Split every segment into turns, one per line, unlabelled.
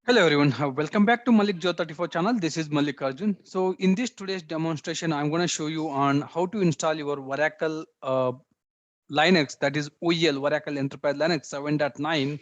Hello everyone, welcome back to Malik Joe 34 channel. This is Malik Arjun. So in this today's demonstration, I'm going to show you on how to install your Oracle Linux, that is OEL, Oracle Enterprise Linux 7.9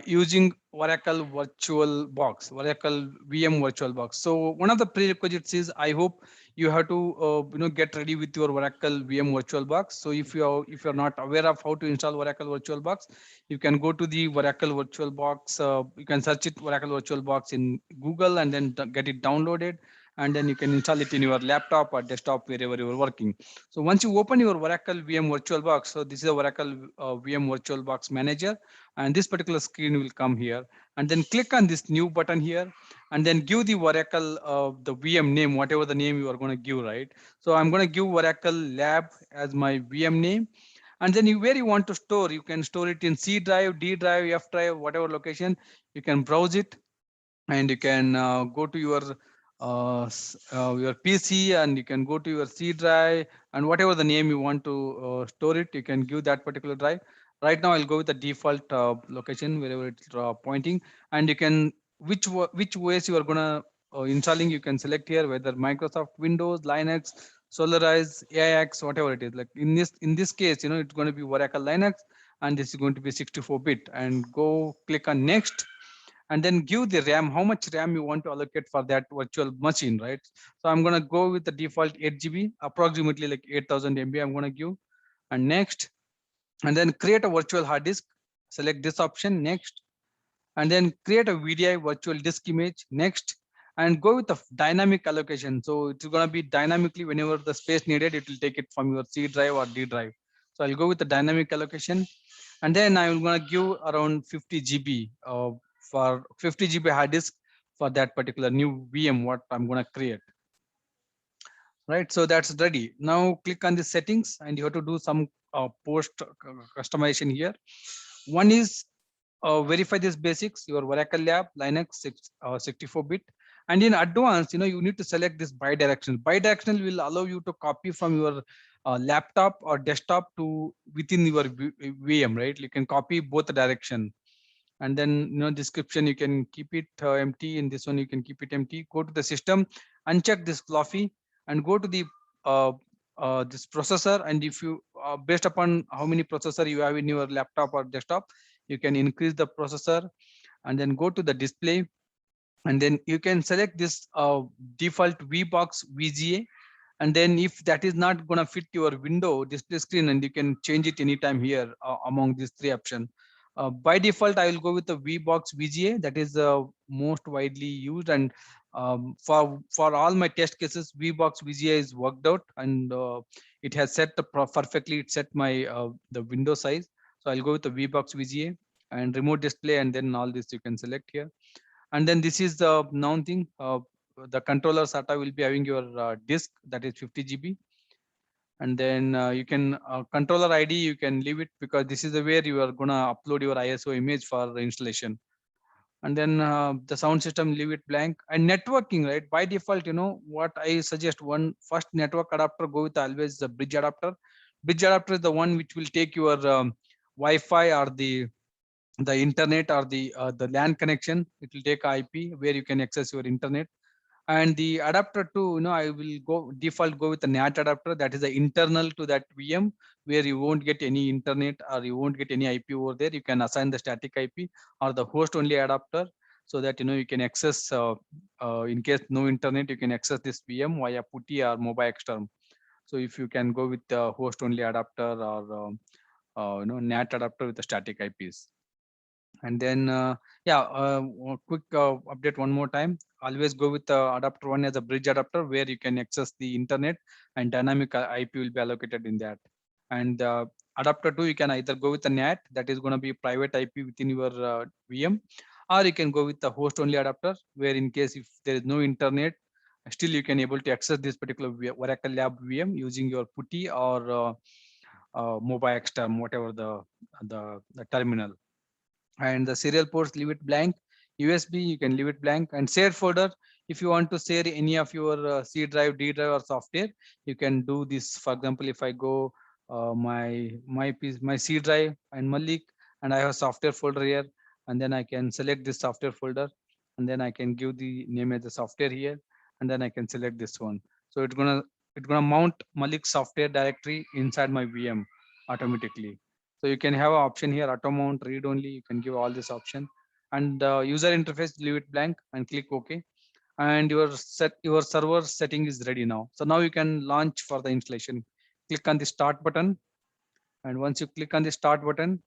using Oracle VirtualBox, Oracle VM VirtualBox. So one of the prerequisites is I hope you have to get ready with your Oracle VM VirtualBox. So if you're not aware of how to install Oracle VirtualBox, you can go to the Oracle VirtualBox. You can search it Oracle VirtualBox in Google and then get it downloaded, and then you can install it in your laptop or desktop wherever you are working. So once you open your Oracle VM VirtualBox, so this is a Oracle VM VirtualBox Manager, and this particular screen will come here, and then click on this new button here, and then give the Oracle the VM name, whatever the name you are going to give, right? So I'm going to give Oracle Lab as my VM name, and then where you want to store, you can store it in C drive, D drive, F drive, whatever location. You can browse it, and you can go to your PC, and you can go to your C drive, and whatever the name you want to store it, you can give that particular drive. Right now I'll go with the default location wherever it's pointing, and you can which OS you are gonna installing, you can select here, whether Microsoft Windows, Linux, Solaris, AIX, whatever it is. Like in this case, it's going to be Oracle Linux, and this is going to be 64-bit, and go click on next, and then give the RAM, how much RAM you want to allocate for that virtual machine, right? So I'm going to go with the default 8 GB, approximately like 8000 MB I'm going to give, and next, and then create a virtual hard disk, select this option, next, and then create a VDI virtual disk image, next, and go with the dynamic allocation. So it's going to be dynamically whenever the space needed, it will take it from your C drive or D drive. So I'll go with the dynamic allocation, and then I'm going to give around 50 GB for 50 GB hard disk for that particular new VM what I'm going to create. Right, so that's ready. Now click on the settings, and you have to do some post customization here. One is verify these basics, your Oracle Lab, Linux 64-bit. And in advance, you need to select this bidirectional. Bidirectional will allow you to copy from your laptop or desktop to within your VM, right? You can copy both direction. And then, description, you can keep it empty. In this one, you can keep it empty. Go to the system, uncheck this floppy, and go to the uh, this processor. And if you based upon how many processor you have in your laptop or desktop, you can increase the processor, and then go to the display, and then you can select this default VBox VGA. And then if that is not going to fit your window display screen, and you can change it anytime here among these three options. By default, I will go with the VBox VGA. That is the most widely used, and for all my test cases, VBox VGA is worked out, and it has set perfectly. It set my the window size. So I'll go with the VBox VGA, and remote display, and then all this you can select here. And then this is the known thing, the controller SATA will be having your disk, that is 50 GB. And then you can controller ID, you can leave it, because this is the where you are gonna upload your ISO image for the installation. And then the sound system, leave it blank. And networking, right, by default, what I suggest, one first network adapter, go with always the bridge adapter. Bridge adapter is the one which will take your Wi-Fi or the internet, or the LAN connection. It will take IP where you can access your internet. And the adapter too, I will go default go with the NAT adapter, that is the internal to that VM, where you won't get any internet or you won't get any IP over there. You can assign the static IP or the host only adapter, so that you can access in case no internet, you can access this VM via PuTTY or MOBA extern. So if you can go with the host only adapter, or NAT adapter with the static IPs. And then yeah, quick update one more time, always go with the adapter one as a bridge adapter, where you can access the internet, and dynamic IP will be allocated in that. And adapter 2, you can either go with the NAT, that is going to be private IP within your VM, or you can go with the host only adapter, where in case if there is no internet, still you can able to access this particular Oracle Lab VM using your PuTTY or mobile extern, whatever the terminal. And the serial ports, leave it blank. USB, you can leave it blank. And shared folder, if you want to share any of your C drive, D drive, or software, you can do this. For example, if I go my C drive and Malik, and I have a software folder here, and then I can select this software folder, and then I can give the name as the software here, and then I can select this one. So it's gonna mount Malik software directory inside my VM automatically. So you can have an option here, auto mount, read only. You can give all this option, and user interface leave it blank and click OK. And your server setting is ready now. So now you can launch for the installation. Click on the start button, and once you click on the start button,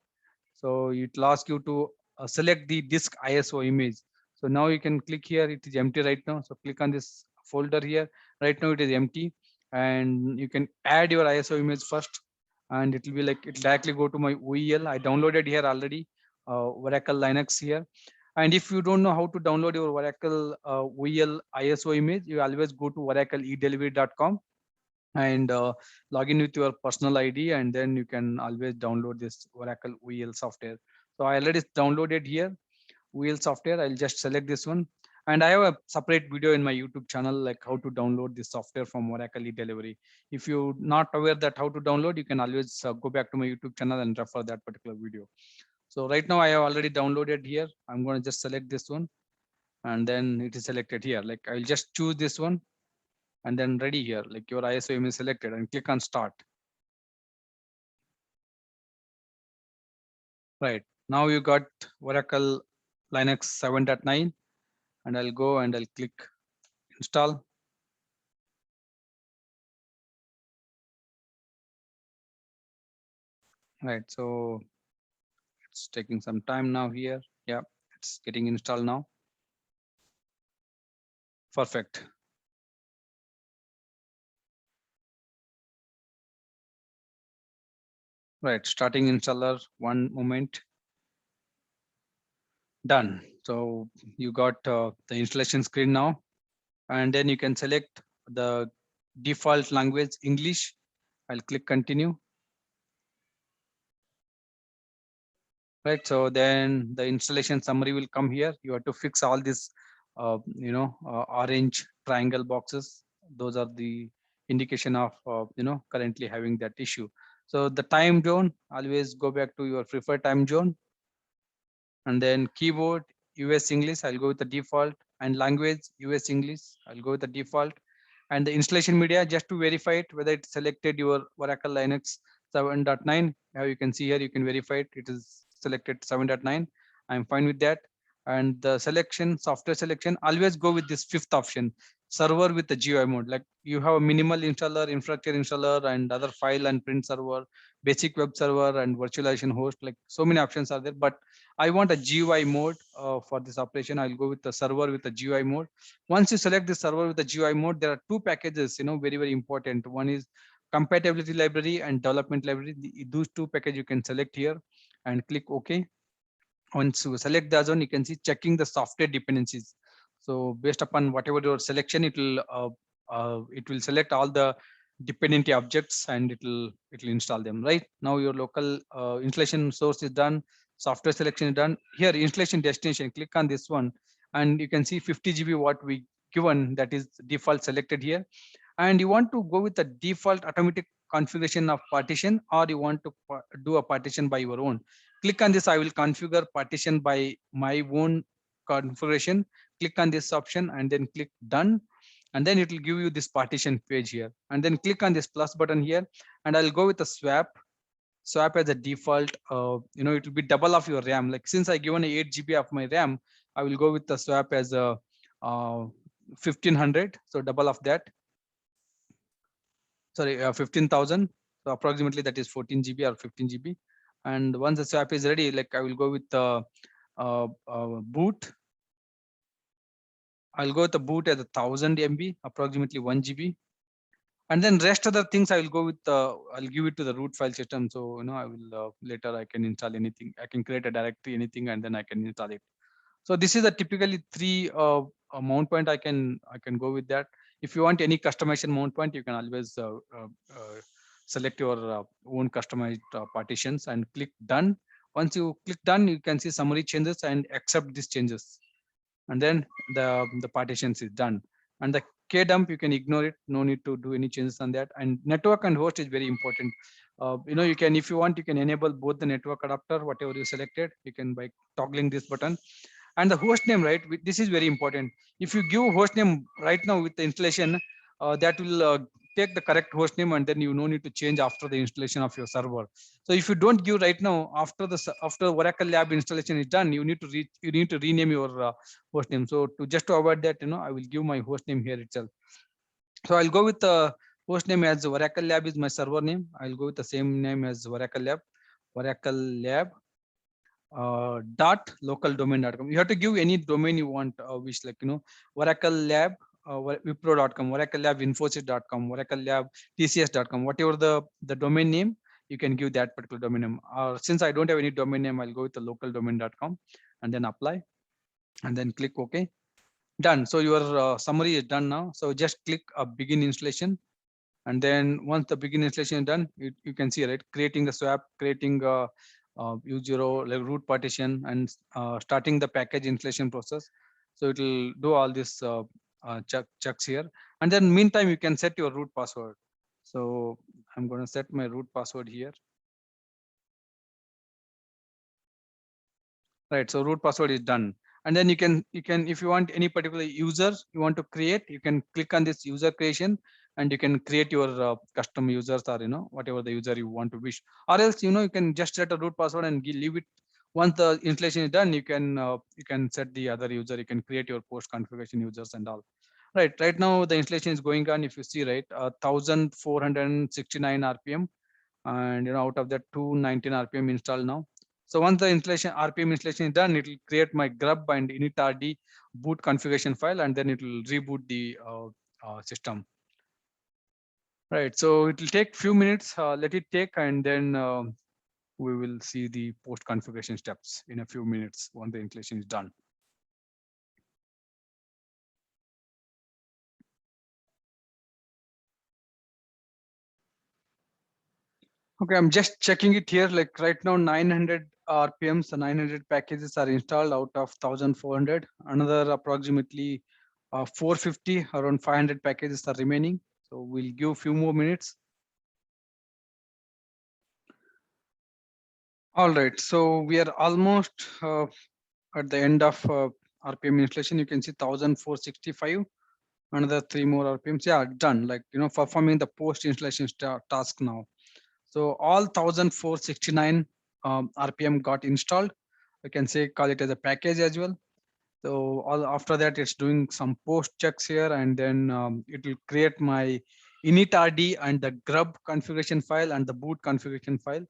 so it will ask you to select the disk ISO image. So now you can click here. It is empty right now. So click on this folder here. Right now it is empty, and you can add your ISO image first, and it will be like it directly go to my OEL. I downloaded here already, Oracle Linux here. And if you don't know how to download your Oracle OEL ISO image, you always go to oracleedelivery.com and log in with your personal ID, and then you can always download this Oracle OEL software. So I already downloaded here OEL software. I'll just select this one, and I have a separate video in my YouTube channel like how to download this software from Oracle eDelivery. If you're not aware that how to download, you can always go back to my YouTube channel and refer that particular video. So right now I have already downloaded here. I'm going to just select this one, and then it is selected here. Like I'll just choose this one, and then ready here, like your ISO image selected, and click on start. Right now you got Oracle Linux 7.9, and I'll go and I'll click install. Right, so it's taking some time now here. Yeah, it's getting installed now. Perfect. Right, starting installer, one moment. Done. So you got the installation screen now, and then you can select the default language English. I'll click continue. Right, so then the installation summary will come here. You have to fix all these orange triangle boxes. Those are the indication of currently having that issue. So the time zone, always go back to your preferred time zone, and then keyboard US English, I'll go with the default, and language US English, I'll go with the default. And the installation media, just to verify it whether it selected your Oracle Linux 7.9. How you can see here, you can verify it. It is selected 7.9. I'm fine with that. And the selection, software selection, always go with this fifth option, server with the GUI mode. Like you have a minimal installer, infrastructure installer, and other file and print server, basic web server, and virtualization host. Like so many options are there, but I want a GUI mode for this operation. I'll go with the server with the GUI mode. Once you select the server with the GUI mode, there are two packages, very, very important. One is compatibility library and development library. Those two packages you can select here and click OK. Once you select the zone, you can see checking the software dependencies. So based upon whatever your selection, it will select all the dependency objects, and it will install them. Right now your local installation source is done, software selection is done. Here installation destination, click on this one, and you can see 50 GB what we given, that is default selected here. And you want to go with the default automatic configuration of partition, or you want to do a partition by your own. Click on this. I will configure partition by my own configuration. Click on this option and then click done, and then it will give you this partition page here. And then click on this plus button here, and I'll go with the swap as a default. It will be double of your RAM. Like since I given 8 GB of my RAM, I will go with the swap as a 1500, so double of that. Sorry, 15,000. So approximately that is 14 GB or 15 GB. And once the swap is ready, like I will go with the boot. I'll go with the boot as 1000 MB, approximately 1 GB. And then rest of the things I will go with I'll give it to the root file system. So I will later I can install anything. I can create a directory, anything, and then I can install it. So this is a typically three mount point. I can go with that. If you want any customization mount point, you can always select your own customized partitions and click done. Once you click done, you can see summary changes and accept these changes, and then the partitions is done. And the kdump, you can ignore it, no need to do any changes on that. And network and host is very important. You can, if you want, you can enable both the network adapter, whatever you selected, you can by toggling this button. And the host name, right? This is very important. If you give host name right now with the installation, that will take the correct host name, and then you no need to change after the installation of your server. So if you don't give right now, after Oracle Lab installation is done, you need to rename your host name. So just to avoid that, I will give my host name here itself. So I'll go with the host name as Oracle Lab is my server name. I'll go with the same name as Oracle Lab. Oracle Lab dot local domain.com. You have to give any domain you want, which like Oracle Lab, Wipro.com, Oracle Lab Infosys.com, Oracle Lab TCS.com, whatever the domain name, you can give that particular domain name. Since I don't have any domain name, I'll go with the local domain.com and then apply and then click OK. Done. So your summary is done now. So just click begin installation. And then once the begin installation is done, you can see, right, creating the swap, creating U0 like root partition, and starting the package installation process. So it will do all this checks here. And then meantime, you can set your root password. So I'm going to set my root password here. Right. So root password is done. And then you can, if you want any particular user you want to create, you can click on this user creation, and you can create your custom users, or whatever the user you want to wish. Or else you can just set a root password and leave it. Once the installation is done, you can set the other user. You can create your post configuration users and all. Right now the installation is going on. If you see, right, 1469 rpm, and out of that 219 rpm installed now. So once the installation rpm installation is done, it will create my grub and initrd boot configuration file, and then it will reboot the system. Right, so it will take few minutes. Let it take, and then we will see the post configuration steps in a few minutes once the installation is done. Okay, I'm just checking it here. Like right now, 900 RPMs, the 900 packages are installed out of 1400. Another approximately 450, around 500 packages are remaining. So we'll give a few more minutes. All right, so we are almost at the end of RPM installation. You can see 1465. Another 3 more RPMs. Yeah, done. Like performing the post installation task now. So all 1469 RPM got installed. I can say call it as a package as well. So all after that, it's doing some post checks here, and then it will create my initrd and the grub configuration file and the boot configuration file.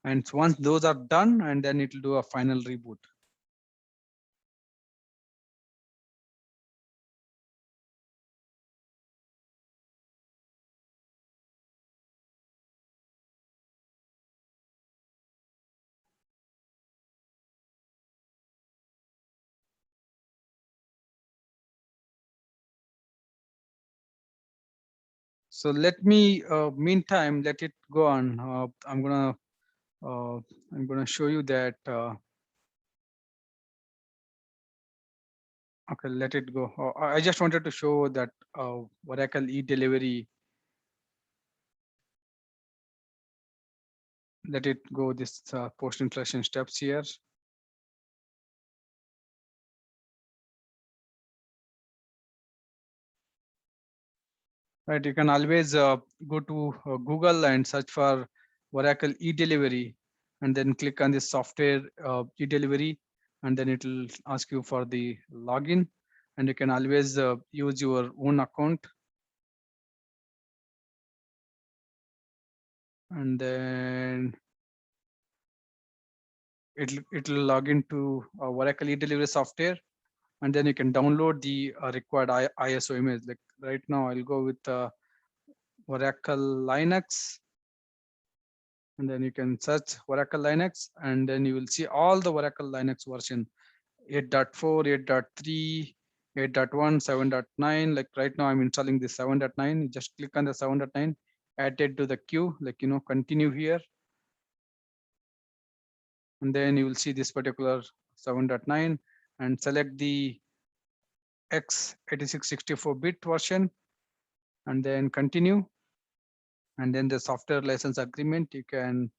And once those are done, and then it will do a final reboot. So let me, meantime, let it go on. I'm gonna show you that. Okay, let it go. I just wanted to show that Oracle e-delivery. Let it go. This post installation steps here. Right, you can always go to Google and search for Oracle e-delivery, and then click on this software e-delivery, and then it will ask you for the login, and you can always use your own account, and then it'll log into Oracle e-delivery software, and then you can download the required ISO image. Like right now, I'll go with Oracle Linux, and then you can search Oracle Linux, and then you will see all the Oracle Linux version 8.4, 8.3, 8.1, 7.9. Like right now, I'm installing the 7.9. You just click on the 7.9, add it to the queue, like continue here, and then you will see this particular 7.9, and select the x86-64-bit version, and then continue, and then the software license agreement, you can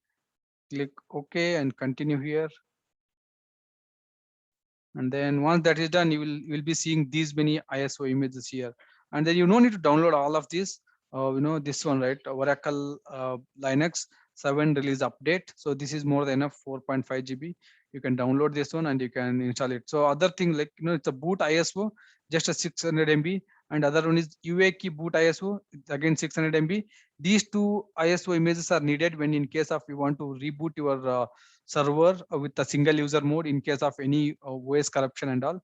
click OK and continue here. And then once that is done, you will be seeing these many ISO images here. And then you no need to download all of this. This one, right? Oracle Linux 7 release update. So this is more than enough, 4.5 GB. You can download this one and you can install it. So other thing, like it's a boot ISO, just a 600 MB, and other one is UAKey boot ISO, it's again 600 MB. These two ISO images are needed when in case of you want to reboot your server with a single user mode in case of any OS corruption and all.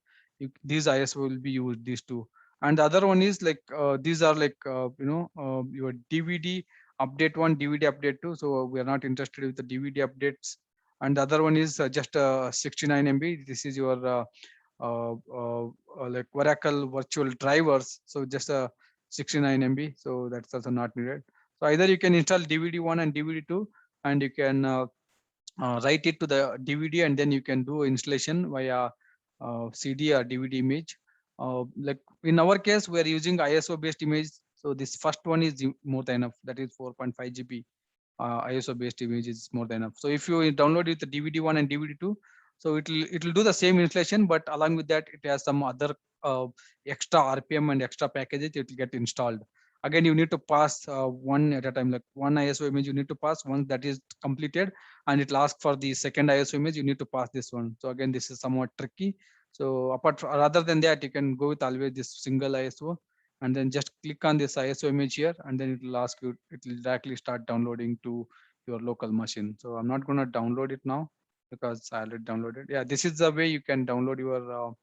These ISO will be used, these two. And the other one is like these are like your DVD update 1, DVD update 2. So we are not interested with the DVD updates. And the other one is just 69 MB. This is your like Oracle virtual drivers. So just a 69 MB. So that's also not needed. So either you can install DVD 1 and DVD 2, and you can write it to the DVD, and then you can do installation via CD or DVD image. Like in our case, we are using ISO based image. So this first one is more than enough. That is 4.5 GB. ISO based image is more than enough. So if you download it the DVD 1 and DVD 2, so it will do the same installation, but along with that, it has some other extra RPM and extra packages. It will get installed. Again, you need to pass one at a time, like one ISO image you need to pass. Once that is completed, and it will ask for the second ISO image, you need to pass this one. So again, this is somewhat tricky. So rather than that, you can go with always this single ISO, and then just click on this ISO image here, and then it will ask you, it will directly start downloading to your local machine. So I'm not going to download it now because I already downloaded. Yeah, this is the way you can download your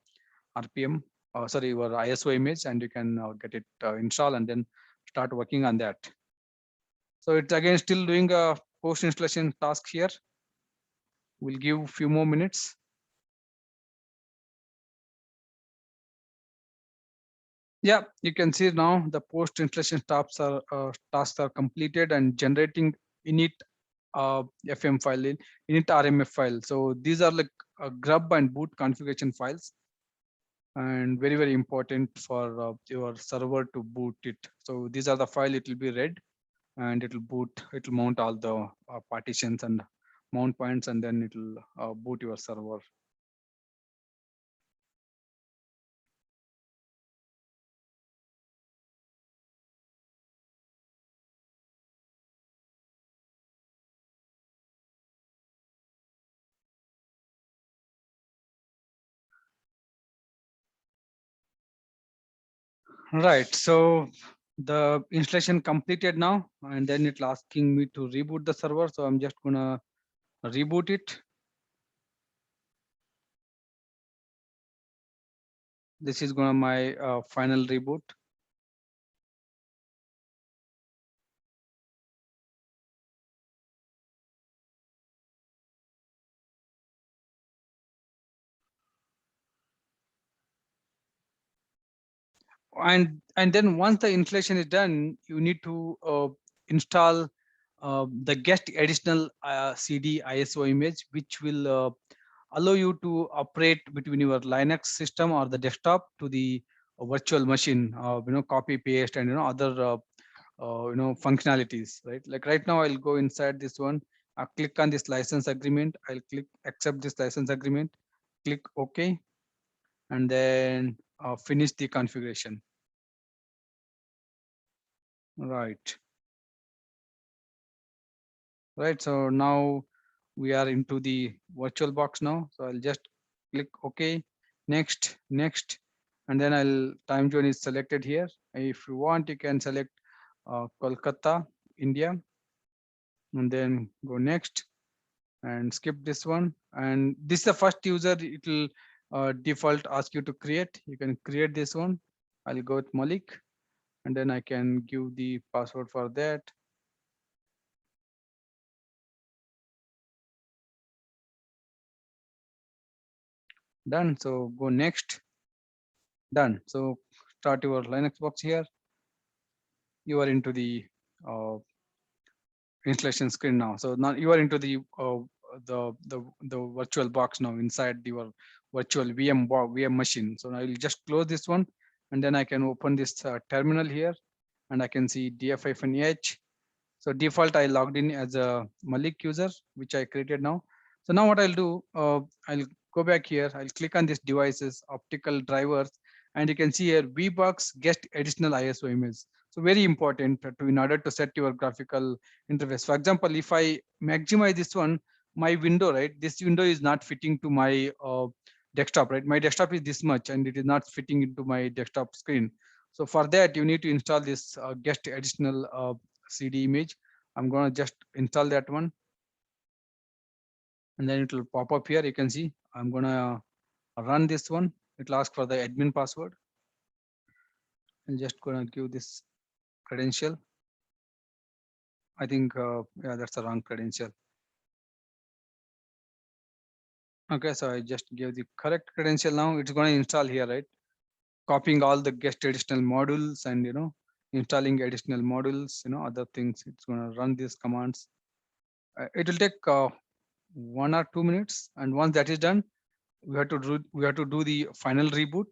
RPM, sorry, your ISO image, and you can get it installed and then start working on that. So it's again still doing a post installation task here. We'll give a few more minutes. Yeah, you can see now the post installation tasks are completed and generating init FM file, init RMF file. So these are like grub and boot configuration files, and very important for your server to boot it. So these are the file it will be read, and it will boot. It will mount all the partitions and mount points, and then it will boot your server. Right. So the installation completed now, and then it's asking me to reboot the server. So I'm just gonna reboot it. This is gonna my final reboot. And then once the installation is done, you need to install the guest additional CD ISO image, which will allow you to operate between your Linux system or the desktop to the virtual machine. Copy paste and other functionalities, right? Like right now, I'll go inside this one. I'll click on this license agreement. I'll click accept this license agreement. Click OK, and then finish the configuration. Right. Right. So now we are into the virtual box now. So I'll just click OK, next, next, and then time zone is selected here. If you want, you can select Kolkata, India, and then go next and skip this one. And this is the first user. It will default ask you to create. You can create this one. I'll go with Malik, and then I can give the password for that. Done. So go next. Done. So start your Linux box here. You are into the uh, installation screen now. So now you are into the virtual box now inside your virtual VM machine. So now I'll just close this one, and then I can open this terminal here, and I can see df-h. So default I logged in as a Malik user, which I created now. So now what I'll do, I'll go back here. I'll click on this devices, optical drivers, and you can see here VBox get additional ISO image. So very important to in order to set your graphical interface. For example, if I maximize this one, my window, right? This window is not fitting to my desktop, right? My desktop is this much and it is not fitting into my desktop screen. So for that, you need to install this guest additional CD image. I'm going to just install that one, and then it will pop up here. You can see I'm going to run this one. It will ask for the admin password. I'm just going to give this credential. I think, yeah, that's the wrong credential. Okay, so I just gave the correct credential. Now it's going to install here, right? Copying all the guest additional modules and, installing additional modules, other things. It's going to run these commands. It will take 1 or 2 minutes. And once that is done, we have to do the final reboot,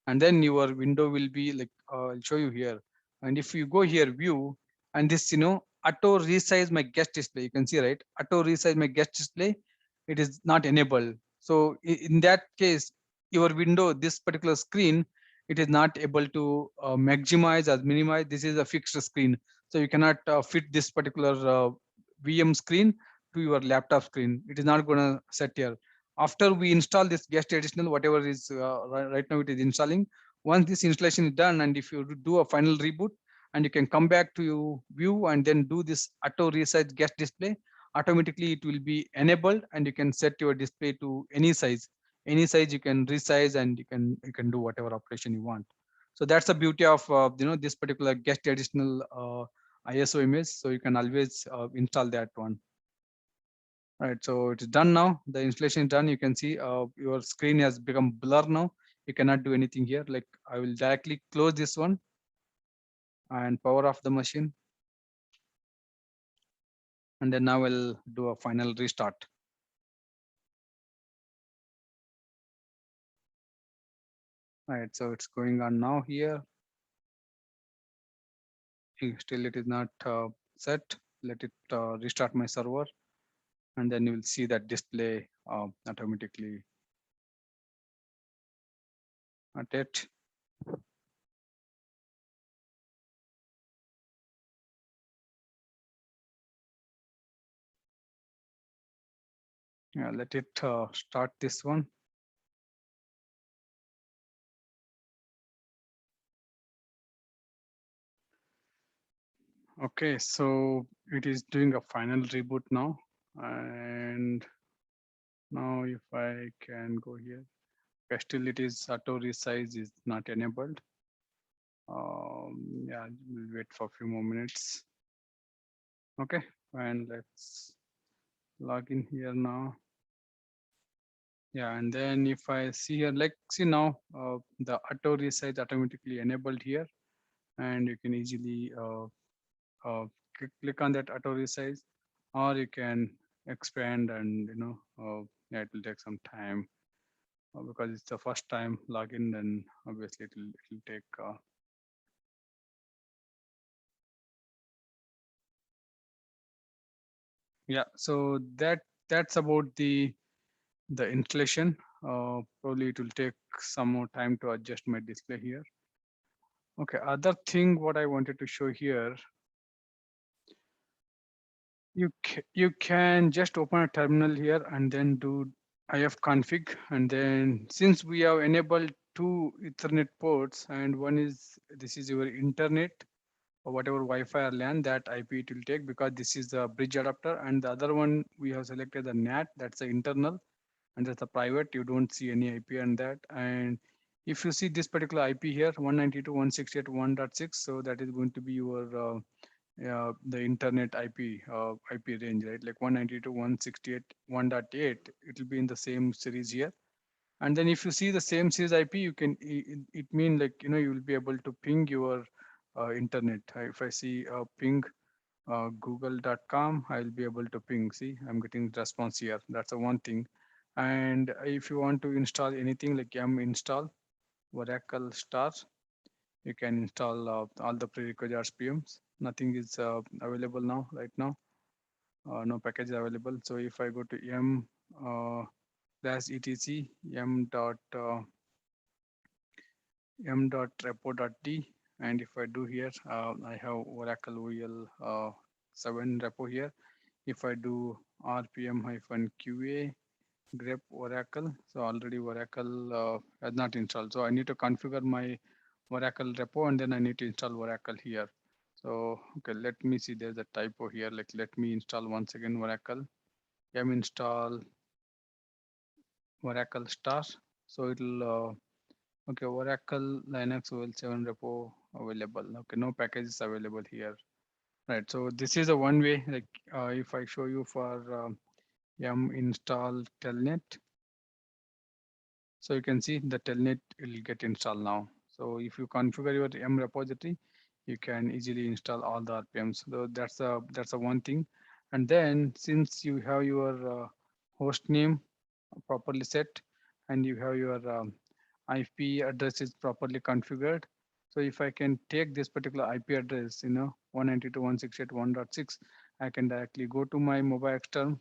and then your window will be like, I'll show you here. And if you go here, view, and this, auto resize my guest display, you can see, right? Auto resize my guest display, it is not enabled. So in that case, your window, this particular screen, it is not able to maximize or minimize. This is a fixed screen, so you cannot fit this particular VM screen to your laptop screen. It is not going to set here. After we install this guest additional, whatever is right now it is installing. Once this installation is done, and if you do a final reboot, and you can come back to your view and then do this auto resize guest display, automatically it will be enabled, and you can set your display to any size. Any size you can resize, and you can do whatever operation you want. So that's the beauty of this particular guest additional ISO image. So you can always install that one. Right, so it's done now. The installation is done. You can see your screen has become blur now. You cannot do anything here. Like, I will directly close this one and power off the machine. And then now we'll do a final restart. Right, so it's going on now here. Still it is not set. Let it restart my server, and then you will see that display automatically at it. Yeah, let it start this one. Okay, so it is doing a final reboot now, and now if I can go here, still it is auto resize is not enabled. Yeah, we'll wait for a few more minutes. Okay, and let's log in here now. Yeah, and then if I see here, like, see now the auto resize automatically enabled here, and you can easily click on that auto resize, or you can expand, and yeah, it will take some time because it's the first time login. Then obviously it will take yeah. So that's about the installation. Probably it will take some more time to adjust my display here. Okay, other thing what I wanted to show here, you can just open a terminal here and then do ifconfig, and then since we have enabled two Ethernet ports, and one is, this is your internet or whatever Wi-Fi or LAN, that IP it will take, because this is the bridge adapter, and the other one we have selected the NAT, that's the internal, and that's the private. You don't see any IP on that. And if you see this particular IP here, 192.168.1.6, so that is going to be your the internet IP range, right? Like 192.168.1.8, it will be in the same series here. And then if you see the same series IP, you can, it mean like, you will be able to ping your internet. If I see ping google.com, I'll be able to ping. See, I'm getting response here. That's the one thing. And if you want to install anything like yum install Oracle star, you can install all the prerequisite RPMs. Nothing is available right now. No package available. So if I go to yum dash etc m.repo.d. And if I do here, I have Oracle OEL 7 repo here. If I do rpm-qa grep Oracle, so already Oracle has not installed. So I need to configure my Oracle repo and then I need to install Oracle here. So okay, let me see. There's a typo here. Like let me install once again Oracle. Install Oracle star. So it'll okay, Oracle Linux OL 7 repo available. Okay, no packages available here. Right. So this is a one way. Like if I show you for yum install telnet, so you can see the telnet will get installed now. So if you configure your yum repository, you can easily install all the RPMs. So that's a one thing. And then since you have your host name properly set and you have your IP address is properly configured. So if I can take this particular IP address, 192.168.1.6, I can directly go to my mobile external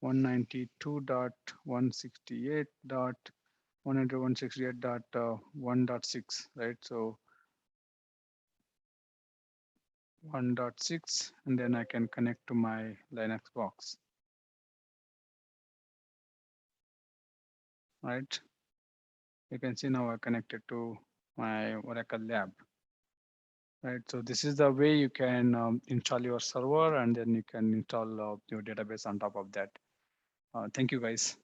192.168.168.1.6, right? So 1.6, and then I can connect to my Linux box, right? You can see now I connected to my Oracle lab. Right, so this is the way you can install your server and then you can install your database on top of that. Thank you guys.